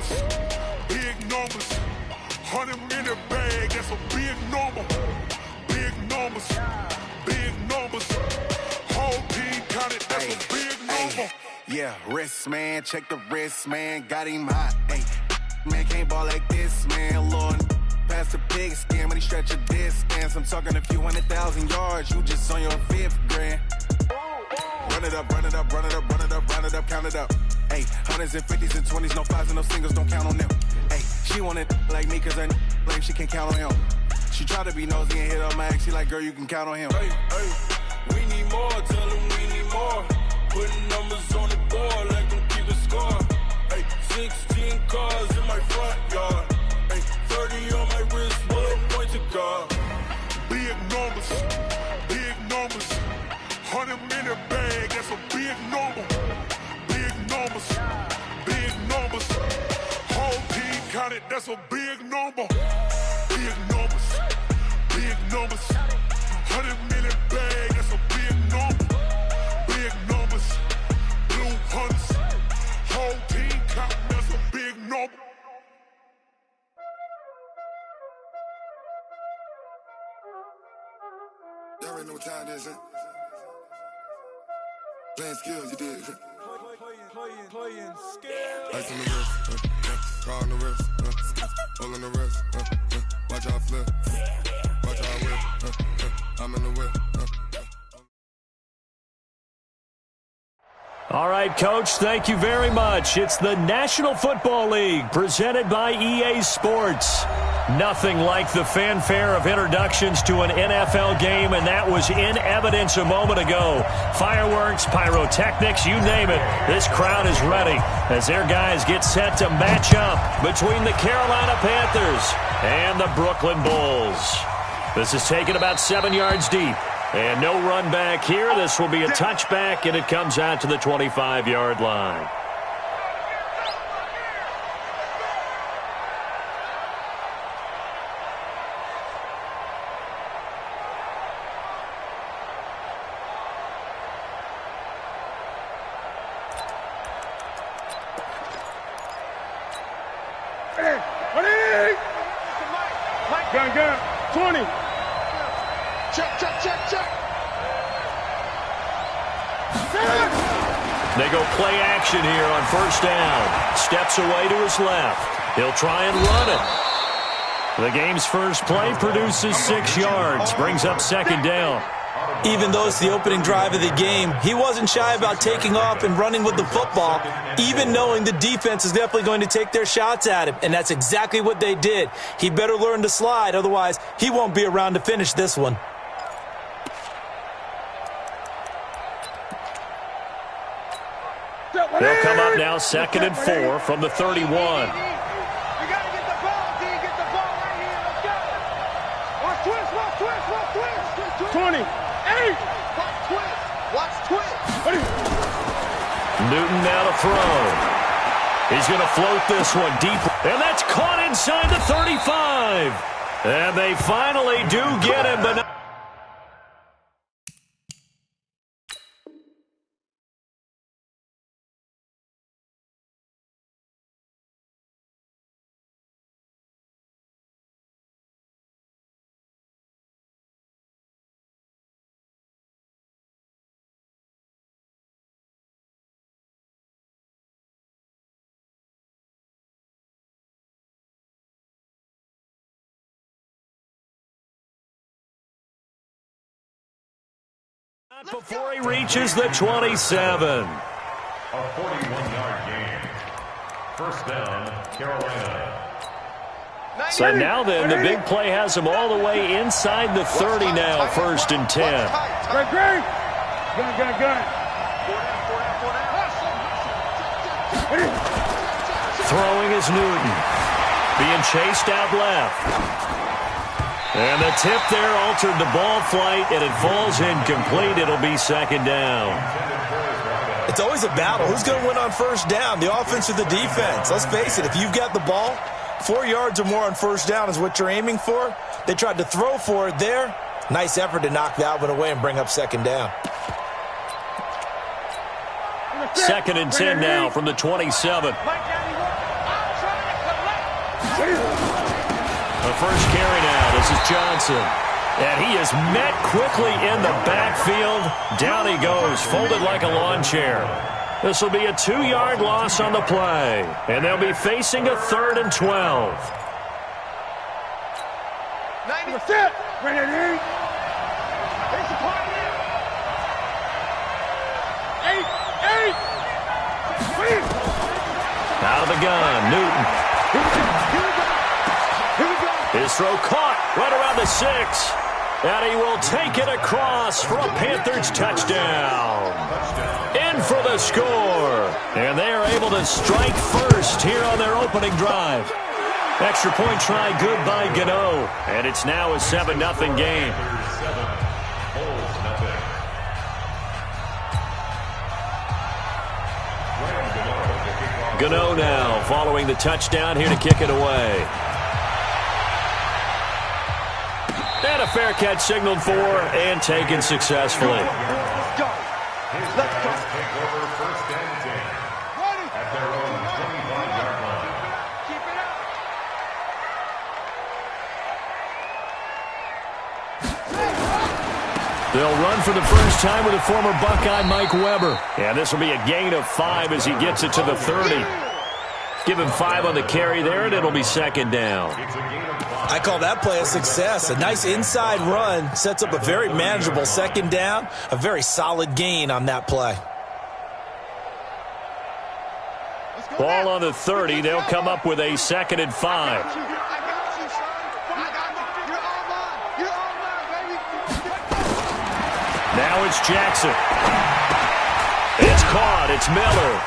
numbers, big numbers. 100 in the bag, that's a big number. Big numbers, big numbers. Whole team counted, that's a big number. Yeah, wrist, man, check the wrist, man, got him hot. Ay, man, can't ball like this, man, Lord. Pass the pig skin, but he stretch a distance. I'm talking a few 100,000 yards, you just on your 5th grand. Run it up, run it up, run it up, run it up, run it up, count it up. Ay, 100s and 50s and 20s, no 5s and no singles, don't count on them. Ay, she want it like me, cause her like she can count on him. She try to be nosy and hit up my ex, she like, girl, you can count on him. Hey, hey, we need more, tell them we need more. Putting numbers on the board, like them keep a score. Ay, 16 cars in my front yard. Ay, 30 on my wrist, what point to guard. Big numbers, big numbers. 100 in the bag, that's a big number. Big numbers, big numbers. Whole team counted, that's a big number. Big numbers, big numbers. 100 in the bag, that's a big number. Big numbers, blue hunts. Whole team counting, that's a big number. Y'all already know what time it is, huh? Playing skills, you did. Playing skills. Ice on the wrist, car on the wrist, all on the wrist, watch how I flip, watch how I whip, I'm in the whip. All right, Coach, thank you very much. It's the National Football League presented by EA Sports. Nothing like the fanfare of introductions to an NFL game, and that was in evidence a moment ago. Fireworks, pyrotechnics, you name it. This crowd is ready as their guys get set to match up between the Carolina Panthers and the Brooklyn Bulls. This is taken about 7 yards deep. And no run back here. This will be a touchback, and it comes out to the 25-yard line. Gun, 20. Check. They go play action here on first down. Steps away to his left. He'll try and run it. The game's first play produces 6 yards, brings up second down. Even though it's the opening drive of the game, he wasn't shy about taking off and running with the football, even knowing the defense is definitely going to take their shots at him, and that's exactly what they did. He better learn to slide, otherwise he won't be around to finish this one. They'll come up now 2nd and 4 from the 31. You got to get the ball, D. Get the ball right here. Let's go. Watch twist. 20. 8. Watch twist. Newton now to throw. He's going to float this one deep. And that's caught inside the 35. And they finally do get him, but before he reaches the 27. A 41-yard gain. First down, Carolina. So now then, the big play has him all the way inside the 30 now, 1st and 10. Gun. Throwing is Newton. Being chased out left. And the tip there altered the ball flight, and it falls incomplete. It'll be 2nd down. It's always a battle. Who's going to win on first down, the offense or the defense? Let's face it, if you've got the ball, 4 yards or more on first down is what you're aiming for. They tried to throw for it there. Nice effort to knock that one away and bring up 2nd down. 2nd and 10 now from the 27. The first carry now. This is Johnson. And he is met quickly in the backfield. Down he goes, folded like a lawn chair. This will be a 2-yard loss on the play. And they'll be facing a 3rd and 12. 90%. Ready. Out of the gun, Newton. His throw caught right around the 6. And he will take it across for a Panthers touchdown. In for the score. And they are able to strike first here on their opening drive. Extra point try good by Gano. And it's now a 7-0 game. Gano now following the touchdown here to kick it away. And a fair catch signaled for and taken successfully. Let's go. Let's go. Take over 1st and 10 at their own 25-yard line. Keep it up. They'll run for the first time with a former Buckeye, Mike Weber. And this will be a gain of 5 as he gets it to the 30. Give him 5 on the carry there, and it'll be 2nd down. I call that play a success. A nice inside run sets up a very manageable 2nd down. A very solid gain on that play. Ball on the 30. They'll come up with a 2nd and 5. Now it's Jackson. It's caught. It's Miller.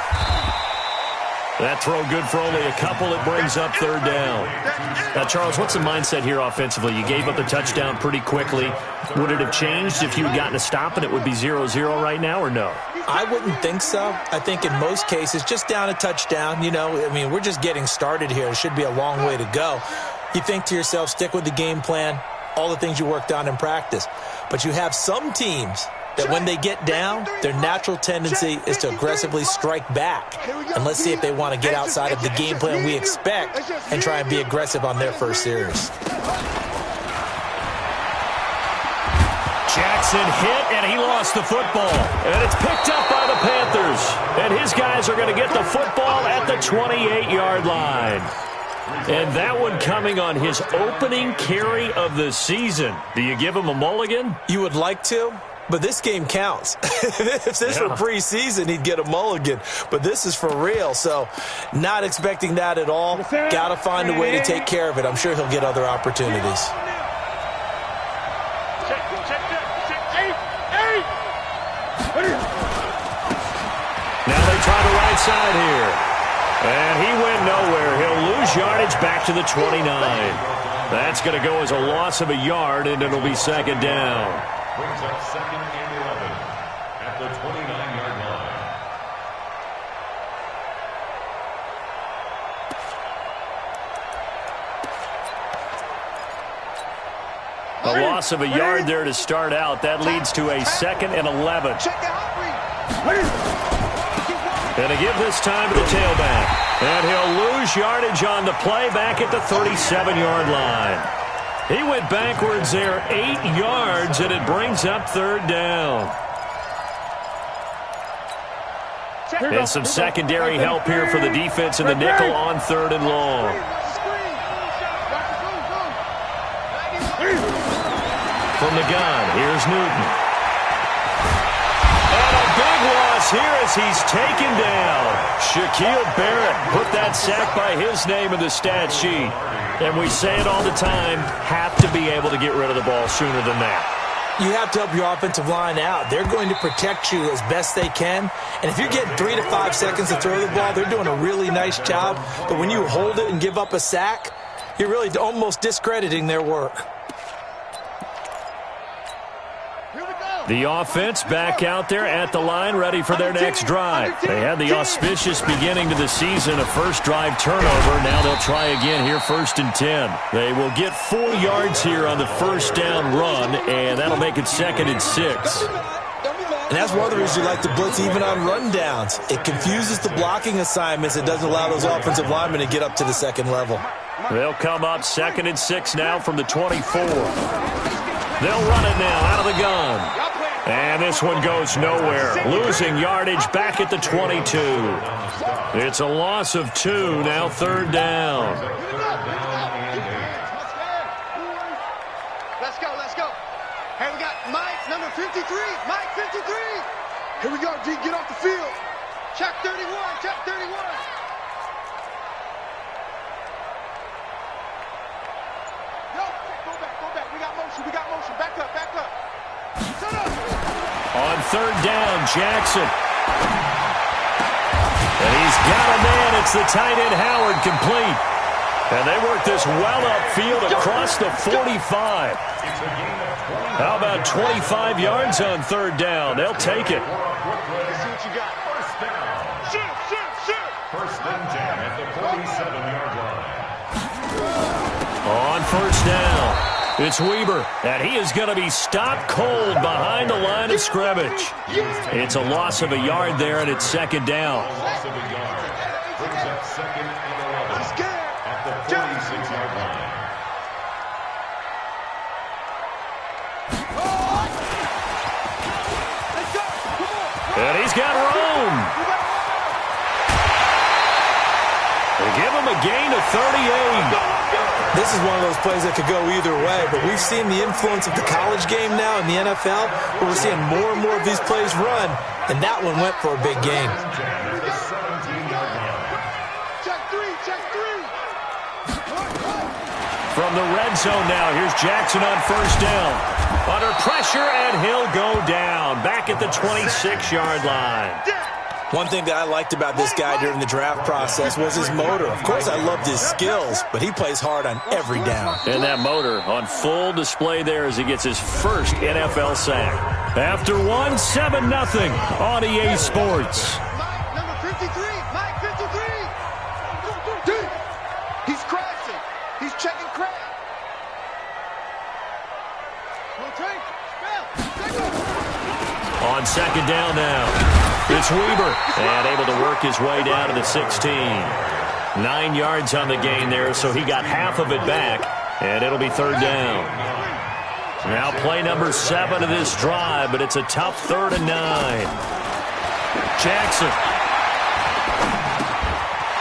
That throw good for only a couple. It brings up 3rd down. Now, Charles, what's the mindset here offensively? You gave up the touchdown pretty quickly. Would it have changed if you had gotten a stop and it would be 0-0 right now, or no? I wouldn't think so. I think in most cases, just down a touchdown, you know, I mean, we're just getting started here. It should be a long way to go. You think to yourself, stick with the game plan, all the things you worked on in practice. But you have some teams that when they get down, their natural tendency is to aggressively strike back. And let's see if they want to get outside of the game plan we expect and try and be aggressive on their first series. Jackson hit, and he lost the football. And it's picked up by the Panthers. And his guys are going to get the football at the 28-yard line. And that one coming on his opening carry of the season. Do you give him a mulligan? You would like to, but this game counts. If this were preseason, he'd get a mulligan. But this is for real, so not expecting that at all. Got to find a way to take care of it. I'm sure he'll get other opportunities. Now they try the right side here. And he went nowhere. He'll lose yardage back to the 29. That's going to go as a loss of a yard, and it'll be 2nd down. Brings up 2nd and 11 at the 29-yard line. A loss of a yard there to start out. That leads to a 2nd and 11. And to give this time to the tailback. And he'll lose yardage on the play back at the 37-yard line. He went backwards there 8 yards, and it brings up 3rd down. And some secondary help here for the defense in the nickel on 3rd and long. From the gun, here's Newton. And a big loss here as he's taken down. Shaquille Barrett put that sack by his name in the stat sheet. And we say it all the time, have to be able to get rid of the ball sooner than that. You have to help your offensive line out. They're going to protect you as best they can. And if you're getting 3 to 5 seconds to throw the ball, they're doing a really nice job. But when you hold it and give up a sack, you're really almost discrediting their work. The offense back out there at the line, ready for their next drive. They had the auspicious beginning to the season, a first drive turnover. Now they'll try again here, 1st and 10. They will get 4 yards here on the first down run, and that'll make it 2nd and 6. And that's one of the reasons you like to blitz even on rundowns. It confuses the blocking assignments. It doesn't allow those offensive linemen to get up to the second level. They'll come up 2nd and 6 now from the 24. They'll run it now out of the gun. And this one goes nowhere. Losing yardage back at the 22. It's a loss of 2, now 3rd down. Let's go, let's go. Hey, we got Mike, number 53. Mike, 53. Here we go, G, get off the field. Check 31, check 31. Yo, go back. We got motion. Back up. Shut up. On 3rd down, Jackson. And he's got a man. It's the tight end, Howard, complete. And they work this well upfield across the 45. How about 25 yards on 3rd down? They'll take it. Let's see what you got. First down. Shoot. First and 10 at the 47-yard line. On 1st down, it's Weber, and he is going to be stopped cold behind the line of scrimmage. It's a loss of a yard there, and it's 2nd down. Loss of a yard. Brings up 2nd and 11 at the 46-yard line. And he's got room. They give him a gain of 38. This is one of those plays that could go either way, but we've seen the influence of the college game now in the NFL, where we're seeing more and more of these plays run, and that one went for a big gain. Check three. From the red zone now, here's Jackson on 1st down. Under pressure, and he'll go down. Back at the 26-yard line. One thing that I liked about this guy during the draft process was his motor. Of course, I loved his skills, but he plays hard on every down. And that motor on full display there as he gets his first NFL sack. After 1, 7-0 on EA Sports. Mike, number 53. Mike, 53. Dude, he's crashing. He's checking crash. On 2nd down now, it's Weber, and able to work his way down to the 16. 9 yards on the gain there, so he got half of it back, and it'll be 3rd down. Now play number 7 of this drive, but it's a tough 3rd and 9. Jackson.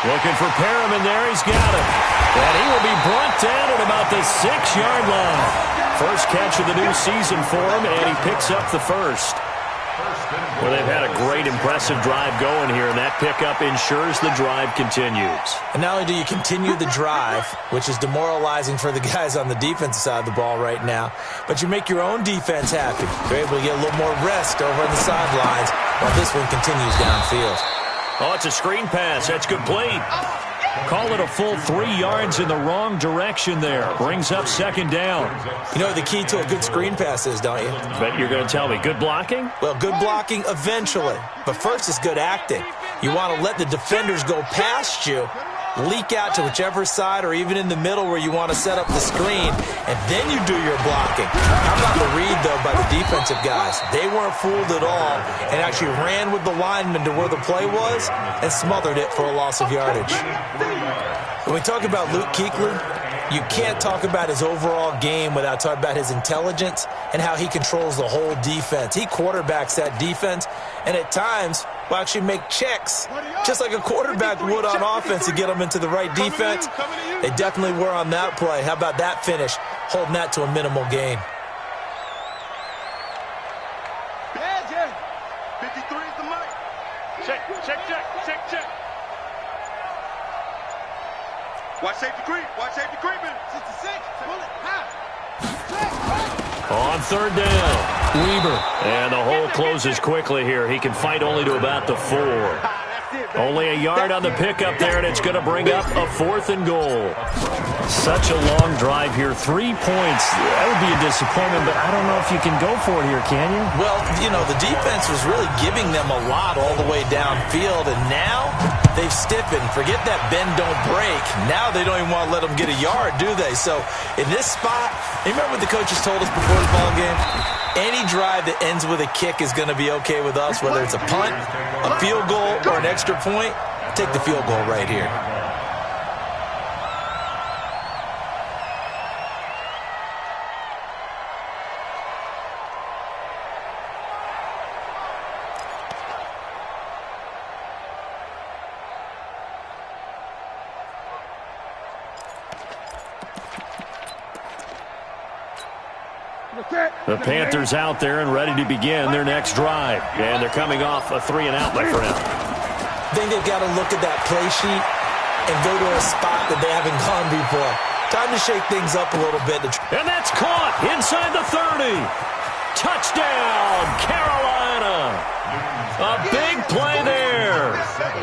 Looking for Perriman there, he's got it. And he will be brought down at about the 6-yard line. First catch of the new season for him, and he picks up the first. Well, they've had a great, impressive drive going here, and that pickup ensures the drive continues. And not only do you continue the drive, which is demoralizing for the guys on the defensive side of the ball right now, but you make your own defense happy. You're able to get a little more rest over on the sidelines while this one continues downfield. Oh, it's a screen pass. That's complete. Call it a full 3 yards in the wrong direction there. Brings up 2nd down. You know what the key to a good screen pass is, don't you? Bet you're going to tell me. Good blocking? Well, good blocking eventually. But first is good acting. You want to let the defenders go past you, leak out to whichever side or even in the middle where you want to set up the screen, and then you do your blocking. How about the read, though, by the defensive guys? They weren't fooled at all and actually ran with the lineman to where the play was and smothered it for a loss of yardage. When we talk about Luke Kuechly, you can't talk about his overall game without talking about his intelligence and how he controls the whole defense. He quarterbacks that defense, and at times will actually make checks, just like a quarterback would on offense to get them into the right defense. They definitely were on that play. How about that finish, holding that to a minimal gain? Yeah. 53 is the mic. Check. Watch safety creeping. 66. Pull it. On 3rd down, Weber. And the hole closes quickly here. He can fight only to about the 4. Only a yard on the pickup there, and it's going to bring up a 4th and goal. Such a long drive here. 3 points. That would be a disappointment, but I don't know if you can go for it here, can you? Well, you know, the defense was really giving them a lot all the way downfield, and now they've stiffened. Forget that bend, don't break. Now they don't even want to let them get a yard, do they? So in this spot, you remember what the coaches told us before the ball game? Any drive that ends with a kick is going to be okay with us, whether it's a punt, a field goal, or an extra point. Take the field goal right here. The Panthers out there and ready to begin their next drive. And they're coming off a 3-and-out, my friend. I think they've got to look at that play sheet and go to a spot that they haven't gone before. Time to shake things up a little bit. And that's caught inside the 30. Touchdown, Carolina. A big play there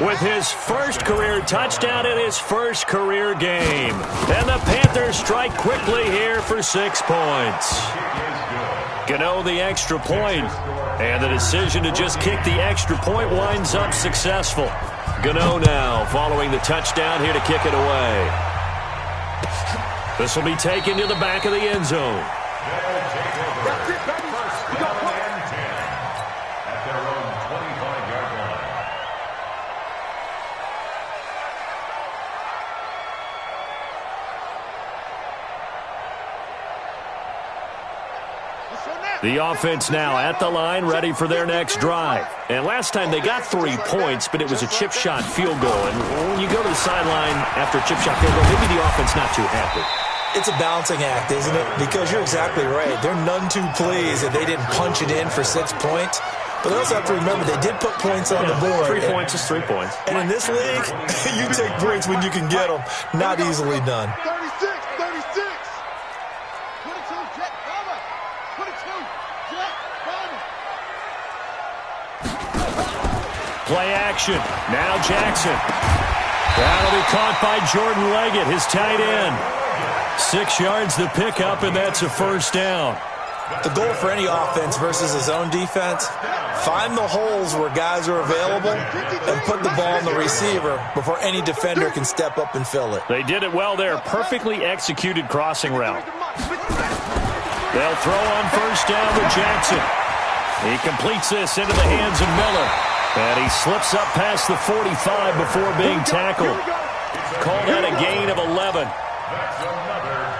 with his first career touchdown in his first career game. And the Panthers strike quickly here for 6 points. Gano the extra point, and the decision to just kick the extra point winds up successful. Gano now following the touchdown here to kick it away. This will be taken to the back of the end zone. The offense now at the line, ready for their next drive. And last time they got 3 points, but it was a chip shot field goal. And when you go to the sideline after a chip shot field goal, maybe the offense not too happy. It's a balancing act, isn't it? Because you're exactly right. They're none too pleased that they didn't punch it in for 6 points. But they also have to remember they did put points on the board. 3 points is 3 points. And in this league, you take points when you can get them. Not easily done. 36, 36. 22, jet cover. 22, jet cover. Play action. Now Jackson. That'll be caught by Jordan Leggett, his tight end. 6 yards to pick up, and that's a first down. The goal for any offense versus a zone defense, find the holes where guys are available and put the ball on the receiver before any defender can step up and fill it. They did it well there. Perfectly executed crossing route. They'll throw on first down with Jackson. He completes this into the hands of Miller. And he slips up past the 45 before being tackled. Called out a gain of 11.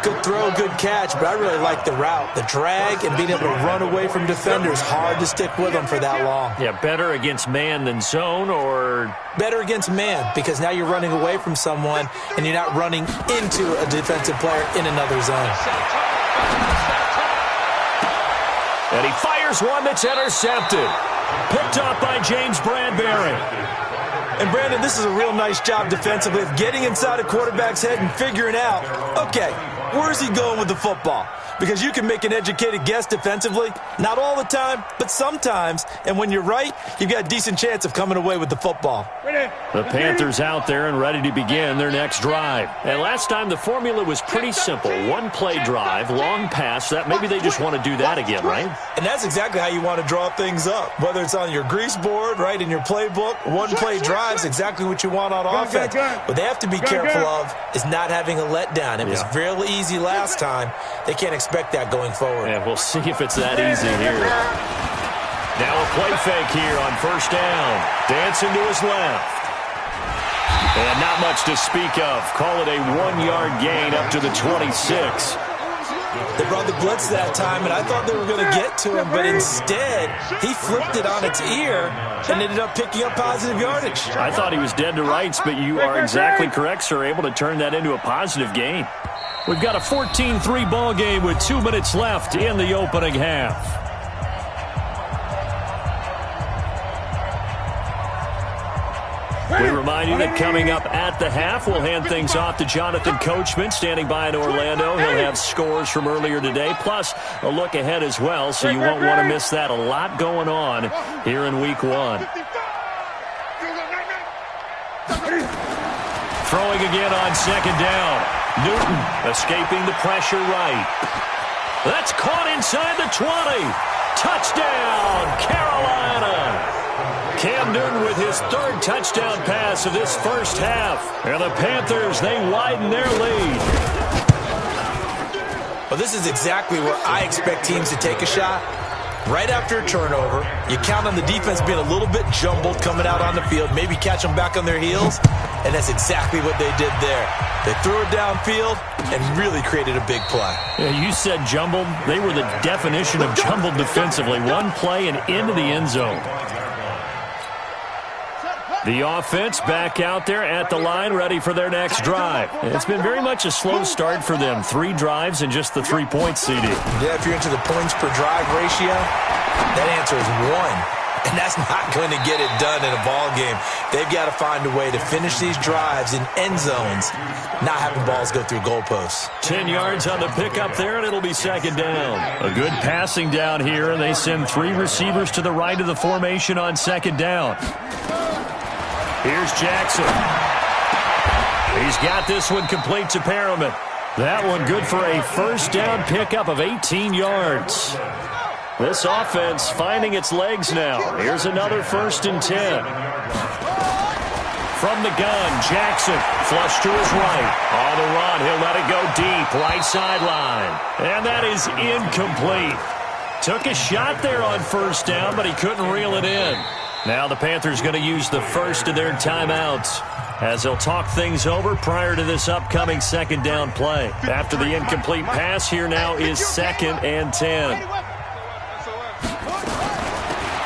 Good throw, good catch, but I really like the route. The drag and being able to run away from defenders, hard to stick with them for that long. Yeah, better against man than zone, or? Better against man, because now you're running away from someone and you're not running into a defensive player in another zone. And he fires one that's intercepted. Picked up by James Bradbury. And, Brandon, this is a real nice job defensively of getting inside a quarterback's head and figuring out, okay, where's he going with the football? Because you can make an educated guess defensively. Not all the time, but sometimes. And when you're right, you've got a decent chance of coming away with the football. The Panthers out there and ready to begin their next drive. And last time the formula was pretty simple. 1-play drive, long pass. That maybe they just want to do that again, right? And that's exactly how you want to draw things up. Whether it's on your grease board, right, in your playbook, 1-play drive is exactly what you want on offense. What they have to be careful of is not having a letdown. It was real easy last time. They can't expect that going forward. And we'll see if it's that easy here. Now a play fake here on first down. Dancing to his left. And not much to speak of. Call it a 1-yard gain up to the 26. They brought the blitz that time, and I thought they were going to get to him, but instead, he flipped it on its ear and ended up picking up positive yardage. I thought he was dead to rights, but you are exactly correct, sir. Able to turn that into a positive gain. We've got a 14-3 ball game with 2 minutes left in the opening half. We remind you that coming up at the half, we'll hand things off to Jonathan Coachman, standing by in Orlando. He'll have scores from earlier today, plus a look ahead as well, so you won't want to miss that. A lot going on here in Week 1. Throwing again on second down. Newton escaping the pressure right. That's caught inside the 20. Touchdown, Carolina. Cam Newton with his 3rd touchdown pass of this first half. And the Panthers, they widen their lead. Well, this is exactly where I expect teams to take a shot. Right after a turnover, you count on the defense being a little bit jumbled coming out on the field, maybe catch them back on their heels, and that's exactly what they did there. They threw it downfield and really created a big play. Yeah, you said jumbled. They were the definition of jumbled defensively. One play and into the end zone. The offense back out there at the line, ready for their next drive. It's been very much a slow start for them. 3 drives and just the 3-point CD. Yeah, if you're into the points per drive ratio, that answer is 1. And that's not going to get it done in a ball game. They've got to find a way to finish these drives in end zones, not having balls go through goalposts. 10 yards on the pickup there, and it'll be second down. A good passing down here, and they send 3 receivers to the right of the formation on second down. Here's Jackson. He's got this one complete to Perriman. That one good for a first down pickup of 18 yards. This offense finding its legs now. Here's another 1st and 10. From the gun, Jackson, flush to his right. On the run, he'll let it go deep, right sideline. And that is incomplete. Took a shot there on first down, but he couldn't reel it in. Now the Panthers going to use the first of their timeouts as they'll talk things over prior to this upcoming second down play. After the incomplete pass, here now is 2nd and 10.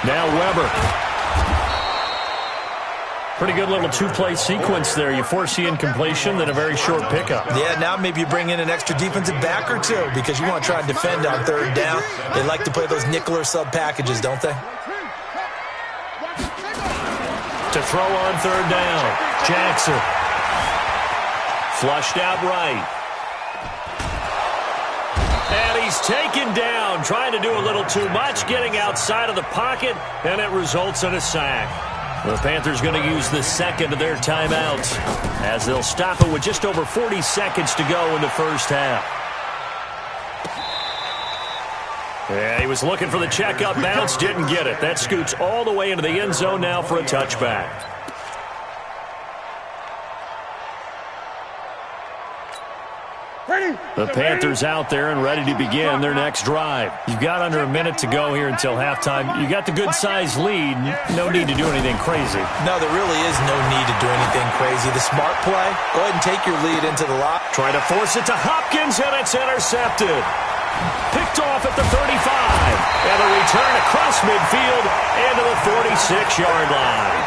Now Weber. Pretty good little 2-play sequence there. You force the incompletion, then a very short pickup. Yeah, now maybe you bring in an extra defensive back or 2 because you want to try and defend on 3rd down. They like to play those nickel or sub packages, don't they? To throw on 3rd down, Jackson. Flushed out right. And he's taken down, trying to do a little too much, getting outside of the pocket, and it results in a sack. The Panthers going to use the second of their timeouts as they'll stop it with just over 40 seconds to go in the first half. Yeah, he was looking for the checkup bounce, didn't get it. That scoots all the way into the end zone now for a touchback. The Panthers out there and ready to begin their next drive. You've got under a minute to go here until halftime. You got the good-sized lead. No need to do anything crazy. No, there really is no need to do anything crazy. The smart play, go ahead and take your lead into the lock. Try to force it to Hopkins, and it's intercepted. Picked off at the 35. And a return across midfield into the 46-yard line.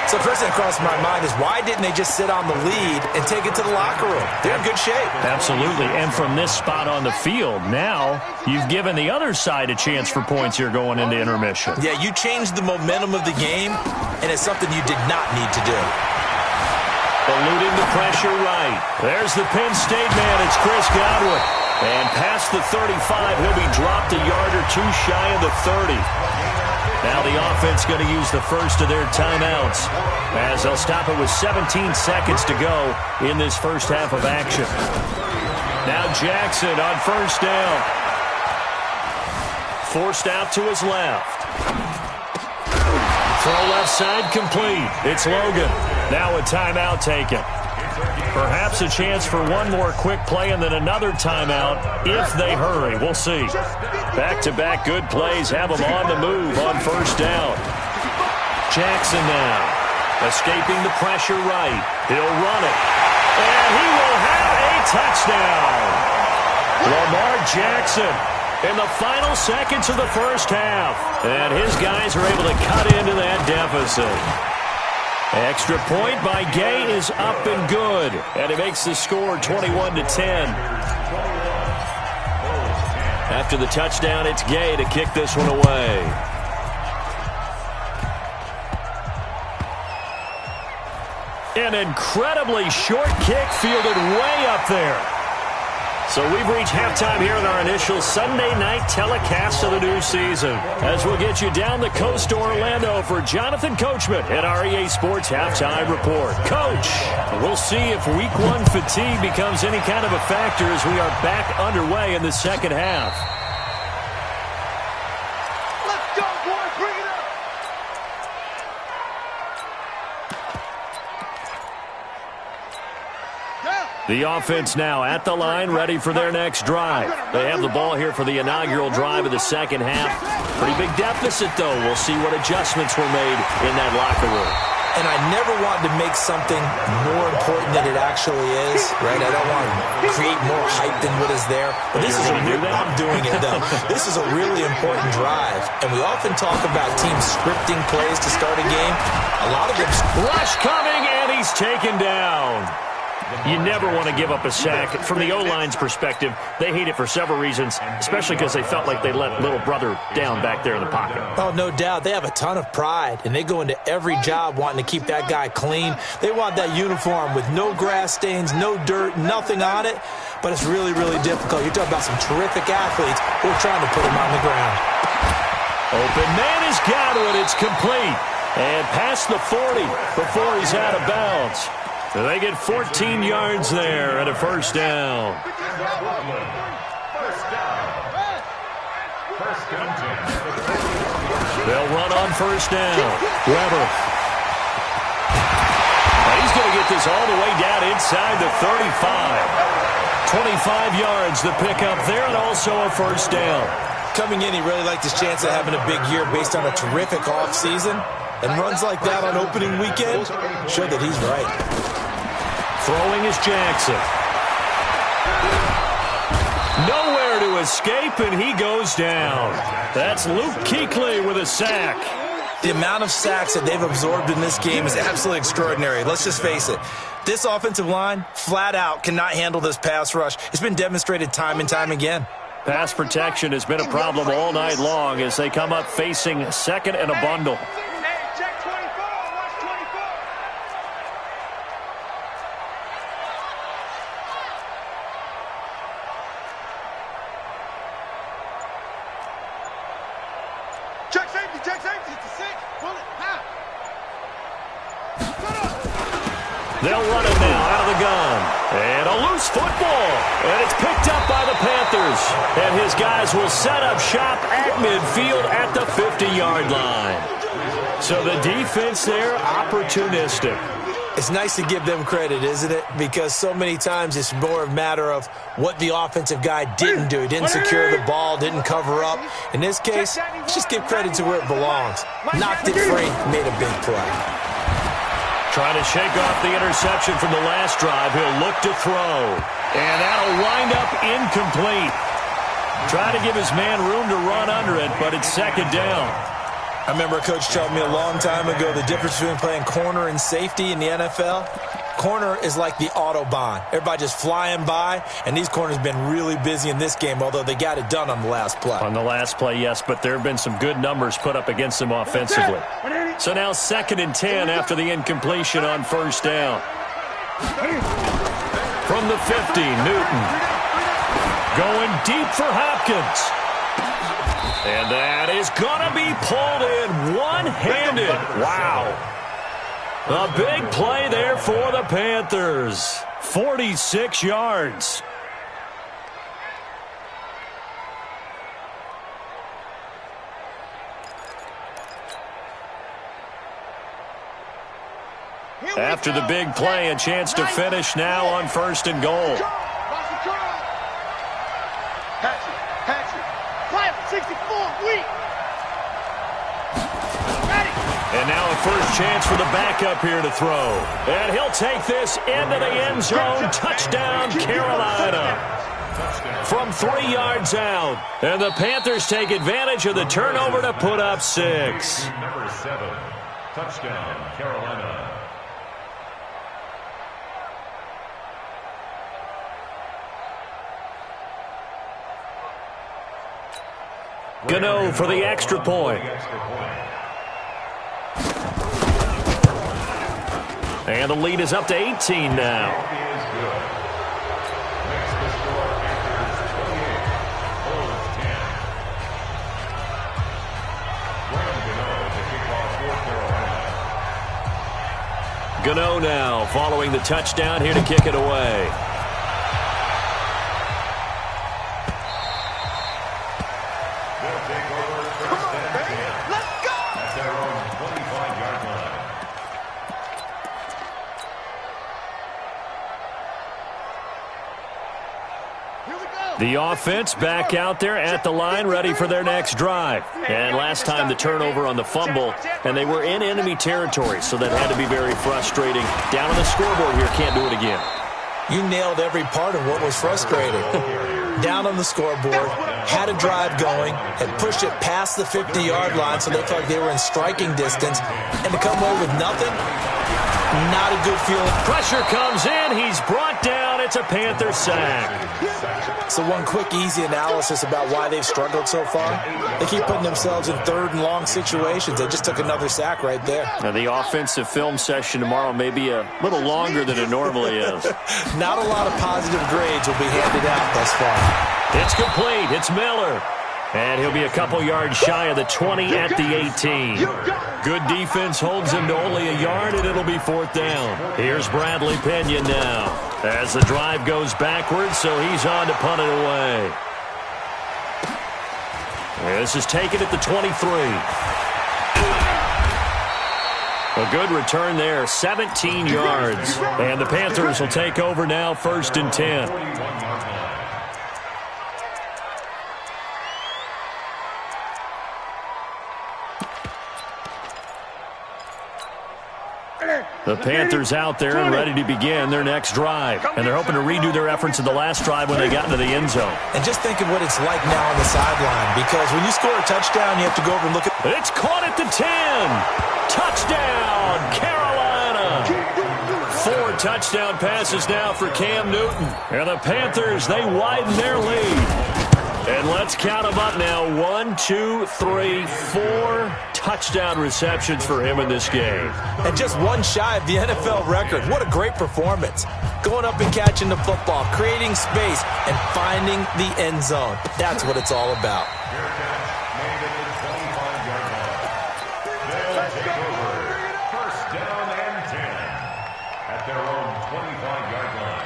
So the first thing that crossed my mind is why didn't they just sit on the lead and take it to the locker room? They're in good shape. Absolutely. And from this spot on the field, now you've given the other side a chance for points here going into intermission. Yeah, you changed the momentum of the game, and it's something you did not need to do. Eluding the pressure right. There's the Penn State man. It's Chris Godwin. And past the 35, he'll be dropped a yard or 2 shy of the 30. Now the offense going to use the first of their timeouts as they'll stop it with 17 seconds to go in this first half of action. Now Jackson on first down. Forced out to his left. Throw left side complete. It's Logan. Now a timeout taken. Perhaps a chance for one more quick play and then another timeout if they hurry. We'll see. Back-to-back good plays have them on the move on first down. Jackson now. Escaping the pressure right. He'll run it. And he will have a touchdown. Lamar Jackson in the final seconds of the first half. And his guys are able to cut into that deficit. Extra point by Gay is up and good. And it makes the score 21-10. After the touchdown, it's Gay to kick this one away. An incredibly short kick fielded way up there. So we've reached halftime here in our initial Sunday night telecast of the new season. As we'll get you down the coast to Orlando for Jonathan Coachman at our EA Sports Halftime Report. Coach, we'll see if Week 1 fatigue becomes any kind of a factor as we are back underway in the second half. Let's go, boys. Bring it up. The offense now at the line, ready for their next drive. They have the ball here for the inaugural drive of the second half. Pretty big deficit, though. We'll see what adjustments were made in that locker room. And I never want to make something more important than it actually is, right? I don't want to create more hype than what is there. But this is I'm doing it, though. This is a really important drive. And we often talk about teams scripting plays to start a game. A lot of them... Rush coming, and he's taken down. You never want to give up a sack. From the O-line's perspective, they hate it for several reasons, especially because they felt like they let little brother down back there in the pocket. Oh, no doubt. They have a ton of pride, and they go into every job wanting to keep that guy clean. They want that uniform with no grass stains, no dirt, nothing on it, but it's really, really difficult. You're talking about some terrific athletes who are trying to put him on the ground. Open man has got it. It's complete. And past the 40 before he's out of bounds. They get 14 yards there and a first down. They'll run on first down. Weber. He's going to get this all the way down inside the 35. 25 yards the pickup there and also a first down. Coming in, he really liked his chance of having a big year based on a terrific offseason. And runs like that on opening weekend show that he's right. Throwing is Jackson. Nowhere to escape, and he goes down. That's Luke Kuechly with a sack. The amount of sacks that they've absorbed in this game is absolutely extraordinary. Let's just face it. This offensive line, flat out, cannot handle this pass rush. It's been demonstrated time and time again. Pass protection has been a problem all night long as they come up facing second and a bundle. They'll run it now out of the gun. And a loose football. And it's picked up by the Panthers. And his guys will set up shop at midfield at the 50-yard line. So the defense there, opportunistic. It's nice to give them credit, isn't it? Because so many times it's more a matter of what the offensive guy didn't do. He didn't secure the ball, didn't cover up. In this case, let's just give credit to where it belongs. Knocked it free, made a big play. Trying to shake off the interception from the last drive. He'll look to throw. And that'll wind up incomplete. Try to give his man room to run under it, but it's second down. I remember a coach told me a long time ago the difference between playing corner and safety in the NFL. Corner is like the Autobahn. Everybody just flying by, and these corners have been really busy in this game, although they got it done on the last play. On the last play, yes, but there have been some good numbers put up against them offensively. So now 2nd and 10 after the incompletion on first down. From the 50, Newton. Going deep for Hopkins. And that is going to be pulled in one-handed. Wow. A big play there for the Panthers. 46 yards. After the big play, a chance to finish now on 1st and goal. And now a first chance for the backup here to throw. And he'll take this into the end zone. Touchdown, Carolina. From 3 yards out. And the Panthers take advantage of the turnover to put up 6. Number 7, touchdown, Carolina. Gano for the extra point. And the lead is up to 18 now. Gano now following the touchdown here to kick it away. Here we go. The offense back out there at the line, ready for their next drive. And last time the turnover on the fumble, and they were in enemy territory, so that had to be very frustrating. Down on the scoreboard here, can't do it again. You nailed every part of what was frustrating. Down on the scoreboard, had a drive going, had pushed it past the 50-yard line so they felt like they were in striking distance, and to come away with nothing, not a good feeling. Pressure comes in. He's brought down. It's a Panther sack. So one quick, easy analysis about why they've struggled so far. They keep putting themselves in third and long situations. They just took another sack right there. Now, the offensive film session tomorrow may be a little longer than it normally is. Not a lot of positive grades will be handed out thus far. It's complete. It's Miller. And he'll be a couple yards shy of the 20 at the 18. Good defense holds him to only a yard, and it'll be fourth down. Here's Bradley Pena now as the drive goes backwards, so he's on to punt it away. This is taken at the 23. A good return there, 17 yards. And the Panthers will take over now, 1st and 10. The Panthers out there and ready to begin their next drive. And they're hoping to redo their efforts in the last drive when they got into the end zone. And just think of what it's like now on the sideline, because when you score a touchdown, you have to go over and look at... It's caught at the 10. Touchdown, Carolina. 4 touchdown passes now for Cam Newton. And the Panthers, they widen their lead. And let's count them up now. 1, 2, 3, 4 touchdown receptions for him in this game. And just one shy of the NFL record. What a great performance. Going up and catching the football, creating space, and finding the end zone. That's what it's all about. First down and 10 at their own 25-yard line.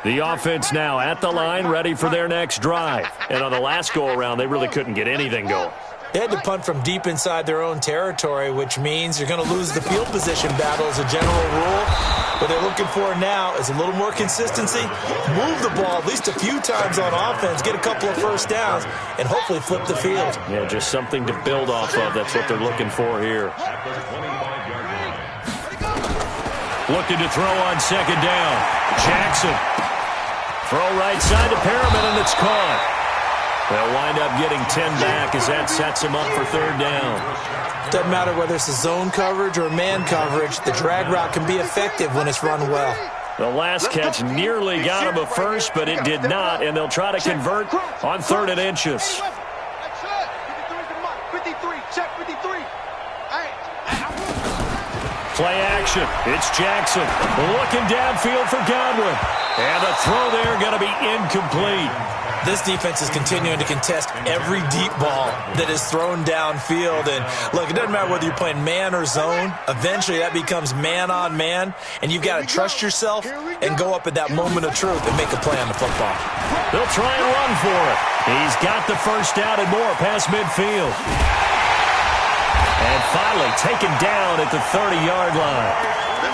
The offense now at the line, ready for their next drive. And on the last go-around, they really couldn't get anything going. They had to punt from deep inside their own territory, which means you're going to lose the field position battle as a general rule. What they're looking for now is a little more consistency, move the ball at least a few times on offense, get a couple of first downs, and hopefully flip the field. Yeah, just something to build off of. That's what they're looking for here. Looking to throw on second down. Jackson. Throw right side to Perriman, and it's caught. They'll wind up getting 10 back as that sets them up for third down. Doesn't matter whether it's a zone coverage or man coverage, the drag route can be effective when it's run well. The last catch nearly got him a first, but it did not, and they'll try to convert on 3rd and inches. 53, check 53. Play action. It's Jackson looking downfield for Godwin. And the throw there going to be incomplete. This defense is continuing to contest every deep ball that is thrown downfield. And look, it doesn't matter whether you're playing man or zone. Eventually that becomes man on man. And you've got to trust yourself and go up at that moment of truth and make a play on the football. They'll try and run for it. He's got the first down and more past midfield. And finally taken down at the 30-yard line.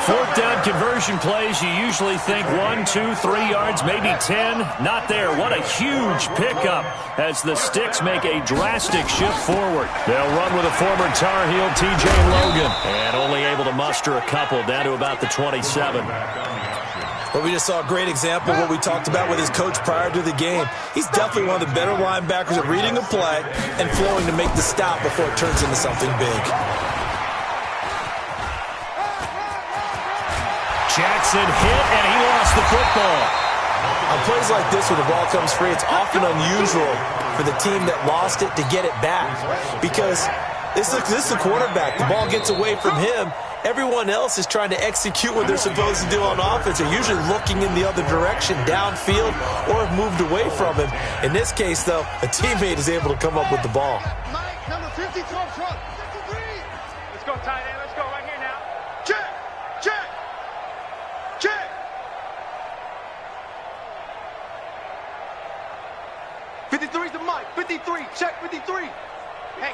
4th down conversion plays, you usually think 1, 2, 3 yards, maybe 10. Not there. What a huge pickup as the Sticks make a drastic shift forward. They'll run with a former Tar Heel, T.J. Logan. And only able to muster a couple down to about the 27. Well, we just saw a great example of what we talked about with his coach prior to the game. He's definitely one of the better linebackers at reading a play and flowing to make the stop before it turns into something big. Jackson hit, and he lost the football. On plays like this where the ball comes free, it's often unusual for the team that lost it to get it back because this is the quarterback. The ball gets away from him. Everyone else is trying to execute what they're supposed to do on offense. They're usually looking in the other direction, downfield, or have moved away from him. In this case, though, a teammate is able to come up with the ball. Mike, number 52 up front. 53. Let's go, tight end. Let's go right here now. Check. Check. Check. 53's the Mike. 53. Check 53. Hey,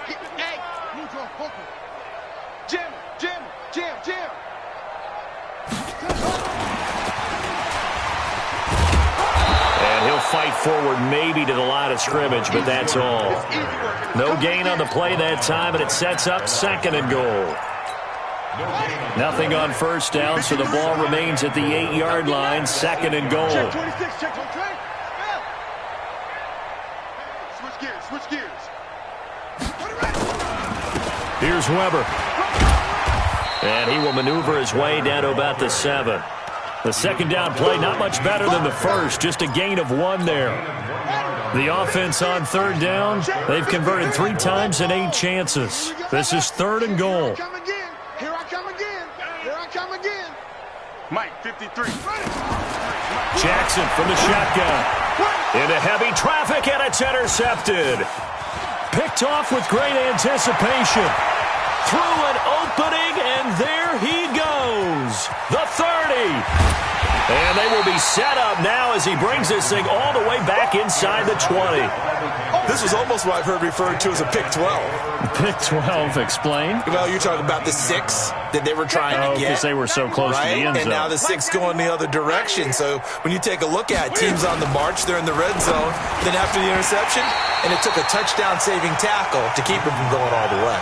move to a focus. Jam, jam, jam, jam. fight forward maybe to the line of scrimmage, but that's all. No gain on the play that time, and it sets up 2nd and goal. Nothing on first down, so the ball remains at the 8-yard line, 2nd and goal. Check 26, check 23. Switch gears. Here's Weber. And he will maneuver his way down to about the 7. The 2nd down play, not much better than the first, just a gain of 1 there. The offense on 3rd down, they've converted 3 times in 8 chances. This is 3rd and goal. Here I come again. Mike, 53. Jackson from the shotgun. Into heavy traffic, and it's intercepted. Picked off with great anticipation. Through an opening, and there he goes. The 30. And they will be set up now as he brings this thing all the way back inside the 20. This was almost what I've heard referred to as a pick 12. Pick 12, explain. Well, you're talking about the 6 that they were trying to get. Because they were so close to the end zone. And now the 6 going the other direction. So when you take a look at teams on the march, they're in the red zone. Then after the interception, and it took a touchdown-saving tackle to keep it from going all the way.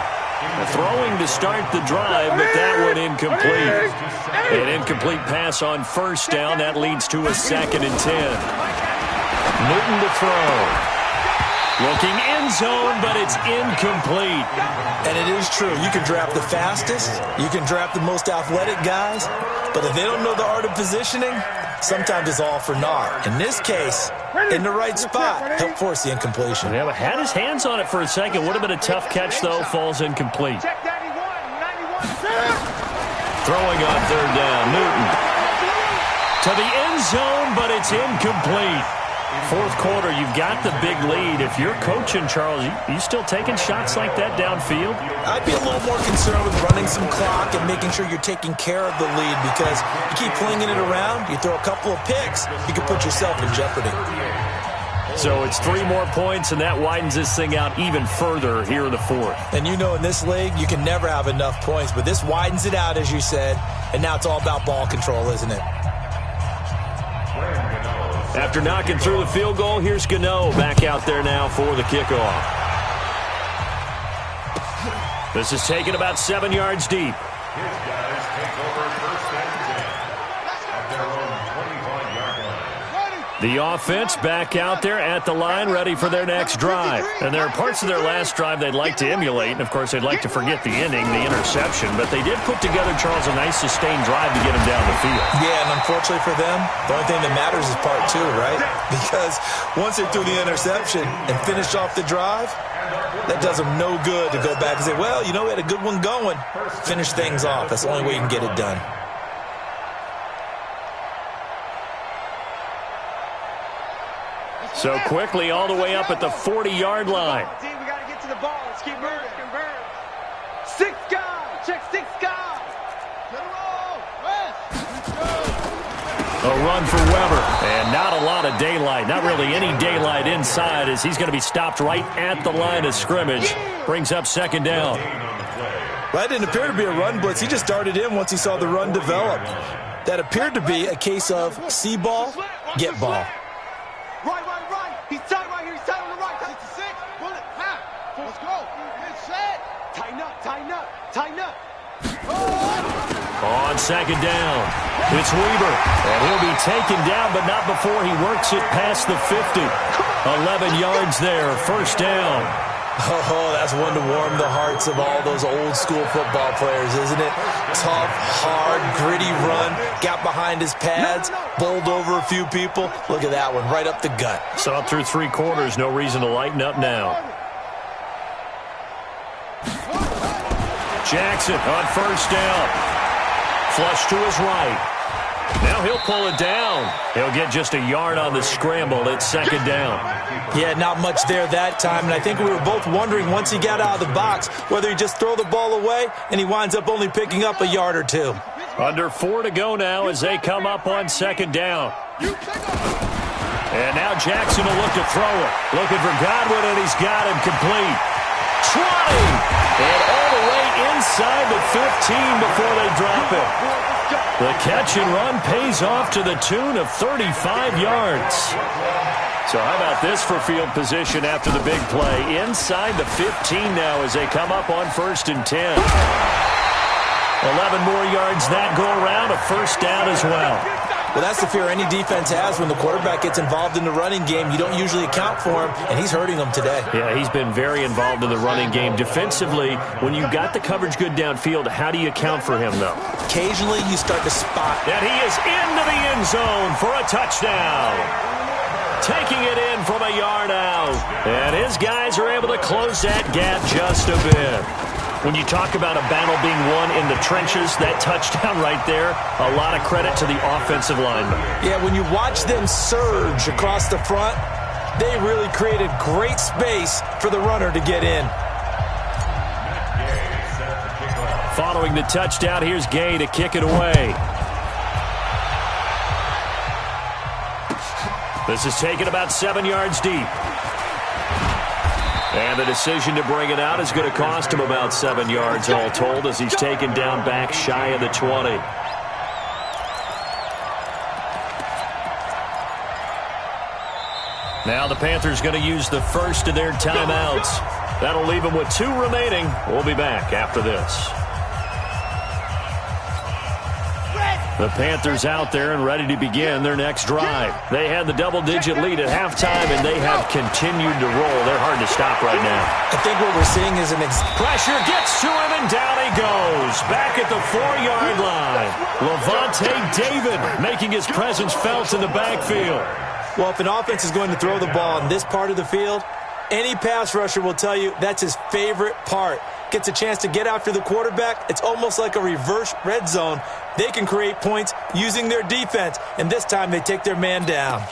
Throwing to start the drive, but that one incomplete. An incomplete pass on first down. That leads to a 2nd and 10. Newton to throw. Looking end zone, but it's incomplete. And it is true. You can draft the fastest. You can draft the most athletic guys. But if they don't know the art of positioning, sometimes it's all for naught. In this case, in the right spot, help force the incompletion. Yeah, had his hands on it for a second. Would have been a tough catch, though. Falls incomplete. Throwing on 3rd down. Newton. To the end zone, but it's incomplete. 4th quarter, you've got the big lead. If you're coaching, Charles, you still taking shots like that downfield? I'd be a little more concerned with running some clock and making sure you're taking care of the lead, because you keep flinging it around, you throw a couple of picks, you can put yourself in jeopardy. So it's 3 more points, and that widens this thing out even further here in the 4th. And you know in this league, you can never have enough points, but this widens it out, as you said, and now it's all about ball control, isn't it? After knocking through the field goal, here's Gano back out there now for the kickoff. This is taken about 7 yards deep. His guys take over 1st and 10 at their own 25-yard line. The offense back out there at the line, ready for their next drive. And there are parts of their last drive they'd like to emulate, and of course they'd like to forget the ending, the interception. But they did put together, Charles, a nice sustained drive to get them down the field. Yeah, and unfortunately for them, the only thing that matters is part 2, right? Because once they threw the interception and finished off the drive, that does them no good to go back and say, well, you know, we had a good one going. Finish things off. That's the only way you can get it done. So quickly all the way up at the 40-yard line. We got to get to the ball. Let's keep moving. 6 guys. Check 6 guys. A run for Weber. And not a lot of daylight. Not really any daylight inside, as he's going to be stopped right at the line of scrimmage. Brings up 2nd down. Well, that didn't appear to be a run blitz. He just darted in once he saw the run develop. That appeared to be a case of see ball, get ball. Right. He's tight right here. He's tight on the right. 66. Bullet. Half. Let's go. Get set. Tighten up. On 2nd down, it's Weber. And he'll be taken down, but not before he works it past the 50. 11 yards there. 1st down. Oh, that's one to warm the hearts of all those old school football players, isn't it? Tough, hard, gritty run, got behind his pads, bowled over a few people. Look at that one, right up the gut. So up through 3 quarters, no reason to lighten up now. Jackson on 1st down. Flush to his right. Now he'll pull it down. He'll get just a yard on the scramble. It's 2nd down. Yeah, not much there that time, and I think we were both wondering once he got out of the box whether he'd just throw the ball away, and he winds up only picking up a yard or 2. Under 4 to go now as they come up on 2nd down. And now Jackson will look to throw it. Looking for Godwin, and he's got him complete. 20! And all the way inside the 15 before they drop it. The catch and run pays off to the tune of 35 yards. So how about this for field position after the big play? Inside the 15 now as they come up on 1st and 10. 11 more yards that go around, a first down as well. Well, that's the fear any defense has when the quarterback gets involved in the running game. You don't usually account for him, and he's hurting them today. Yeah, he's been very involved in the running game. Defensively, when you got the coverage good downfield, how do you account for him, though? Occasionally, you start to spot. And he is into the end zone for a touchdown. Taking it in from a yard out. And his guys are able to close that gap just a bit. When you talk about a battle being won in the trenches, that touchdown right there, a lot of credit to the offensive lineman. Yeah, when you watch them surge across the front, they really created great space for the runner to get in. Following the touchdown, here's Gay to kick it away. This is taken about 7 yards deep. And the decision to bring it out is going to cost him about 7 yards all told as he's taken down back shy of the 20. Now the Panthers going to use the first of their timeouts. That'll leave them with 2 remaining. We'll be back after this. The Panthers out there and ready to begin their next drive. They had the double-digit lead at halftime, and they have continued to roll. They're hard to stop right now. I think what we're seeing is pressure gets to him, and down he goes. Back at the 4-yard line. Levante David making his presence felt in the backfield. Well, if an offense is going to throw the ball in this part of the field, any pass rusher will tell you that's his favorite part. Gets a chance to get after the quarterback. It's almost like a reverse red zone. They can create points using their defense, and this time they take their man down.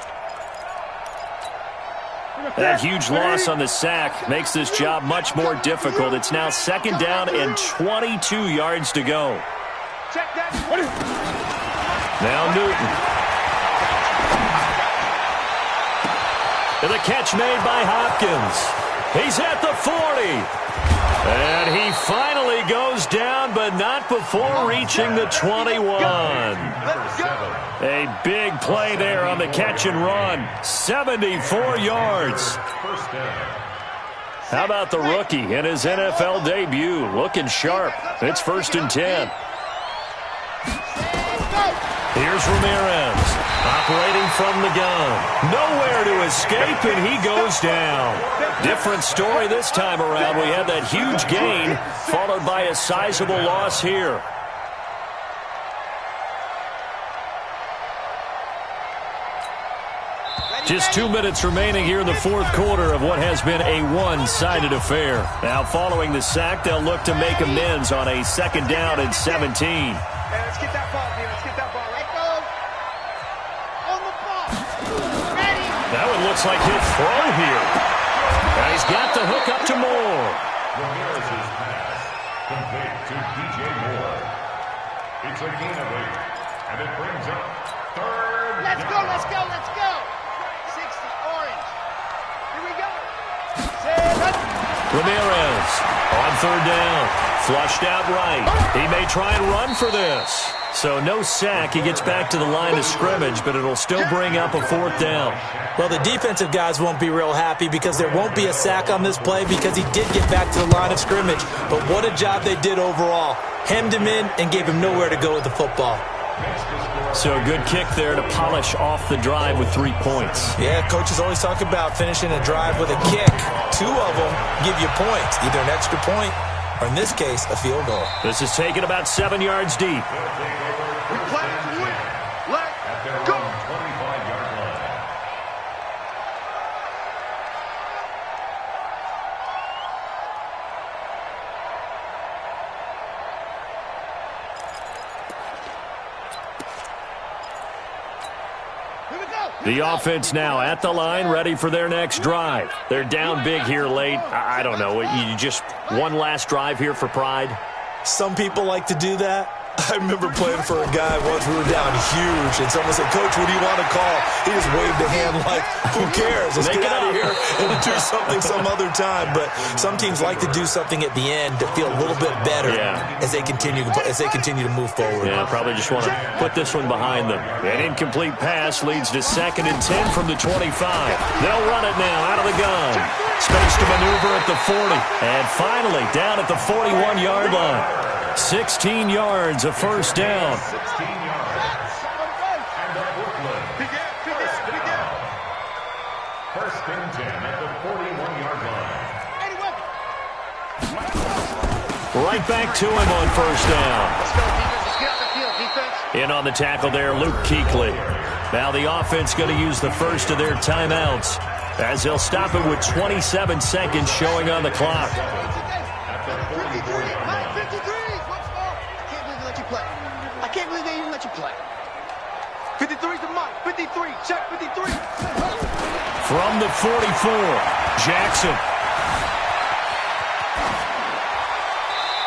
That huge loss on the sack makes this job much more difficult. It's now 2nd down and 22 yards to go. Now Newton. And the catch made by Hopkins. He's at the 40. And he finally goes down, but not before reaching the 21. A big play there on the catch and run. 74 yards. How about the rookie in his NFL debut? Looking sharp. It's 1st and 10. Here's Ramirez. Operating from the gun. Nowhere to escape, and he goes down. Different story this time around. We had that huge gain, followed by a sizable loss here. Just 2 minutes remaining here in the 4th quarter of what has been a one-sided affair. Now, following the sack, they'll look to make amends on a 2nd down and 17. Hey, let's get that ball, man. Let's get that ball. Let go. On the ball. Ready. That one looks like he'll throw here. And he's got the hook up to Moore. Ramirez's pass complete to DJ Moore. It's a gain of 8, and it brings up 3rd Let's go, let's go, let's go. 60, orange. Here we go. Ramirez on 3rd down. Flushed out right. He may try and run for this. So no sack. He gets back to the line of scrimmage, but it'll still bring up a 4th down. Well, the defensive guys won't be real happy because there won't be a sack on this play because he did get back to the line of scrimmage. But what a job they did overall. Hemmed him in and gave him nowhere to go with the football. So a good kick there to polish off the drive with 3 points. Yeah, coaches always talk about finishing a drive with a kick. 2 of them give you points, either an extra point or, in this case, a field goal. This is taken about 7 yards deep. We play to win. Let's go. 25-yard line. Here we go. The offense now at the line, ready for their next drive. They're down big here late. I don't know. You just one last drive here for pride? Some people like to do that. I remember playing for a guy once. We were down huge, and someone said, "Coach, what do you want to call?" He just waved a hand like, "Who cares? Let's get out of here and do something some other time." But some teams like to do something at the end to feel a little bit better as they continue to move forward. Yeah, probably just want to put this one behind them. An incomplete pass leads to 2nd and 10 from the 25. They'll run it now out of the gun. Space to maneuver at the 40. And finally, down at the 41-yard line. 16 yards, a first down. 16 yards. And the Brooklyn. First and 10 at the 41-yard line. Right back to him on first down. Let's go, defense. Let's get out the field, defense. In on the tackle there, Luke Kuechly. Now the offense going to use the first of their timeouts as they'll stop it with 27 seconds showing on the clock. At the 44-yard line. 53. I can't believe they even let you play. 53's the Mike. 53. Check 53. From the 44, Jackson.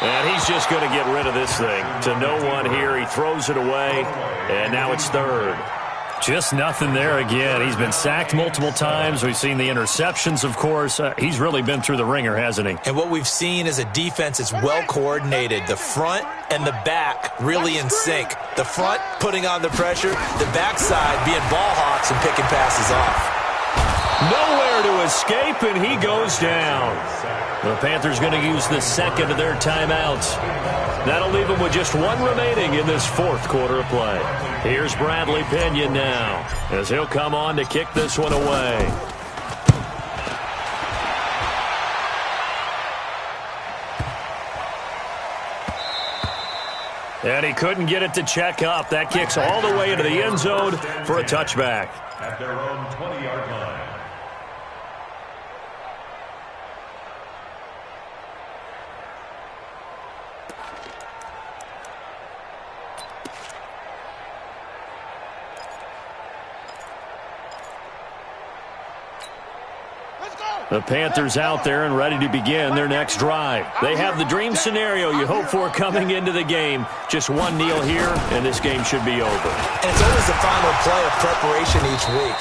And he's just going to get rid of this thing. To no one here. He throws it away, and now it's 3rd. Just nothing there again. He's been sacked multiple times. We've seen the interceptions, of course. He's really been through the ringer, hasn't he? And what we've seen is a defense that's well coordinated. The front and the back really in sync. The front putting on the pressure, the backside being ball hawks and picking passes off. Nowhere to escape, and he goes down. The Panthers going to use the second of their timeouts. That'll leave them with just one remaining in this 4th quarter of play. Here's Bradley Pinion now as he'll come on to kick this one away. And he couldn't get it to check up. That kicks all the way into the end zone for a touchback. At their own 20-yard line. The Panthers out there and ready to begin their next drive. They have the dream scenario you hope for coming into the game. Just one kneel here, and this game should be over. And it's always the final play of preparation each week.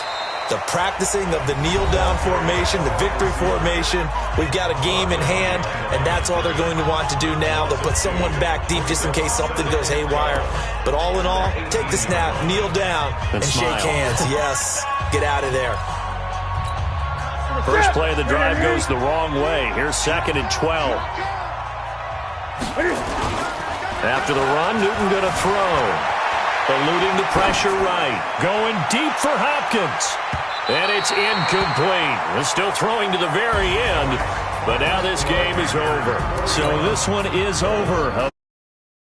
The practicing of the kneel-down formation, the victory formation. We've got a game in hand, and that's all they're going to want to do now. They'll put someone back deep just in case something goes haywire. But all in all, take the snap, kneel down, and shake hands. Yes, get out of there. First play of the drive goes the wrong way. Here's 2nd and 12. After the run, Newton going to throw. Eluding the pressure right. Going deep for Hopkins. And it's incomplete. They're still throwing to the very end. But now this game is over. So this one is over.